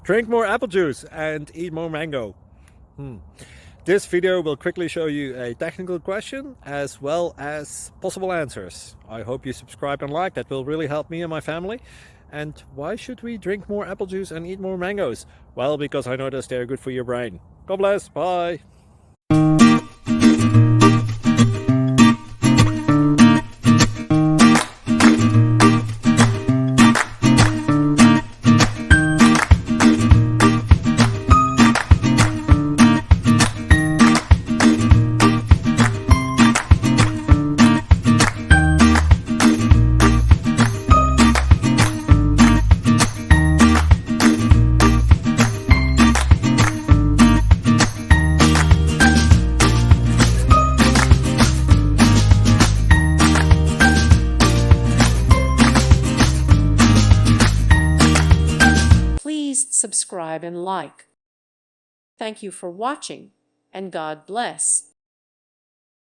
Drink more apple juice and eat more mango. This video will quickly show you a technical question as well as possible answers. I hope you subscribe and like, that will really help me and my family. And why should we drink more apple juice and eat more mangoes? Well, because I noticed they're good for your brain. God bless, bye! Please subscribe and like. Thank you for watching, and God bless.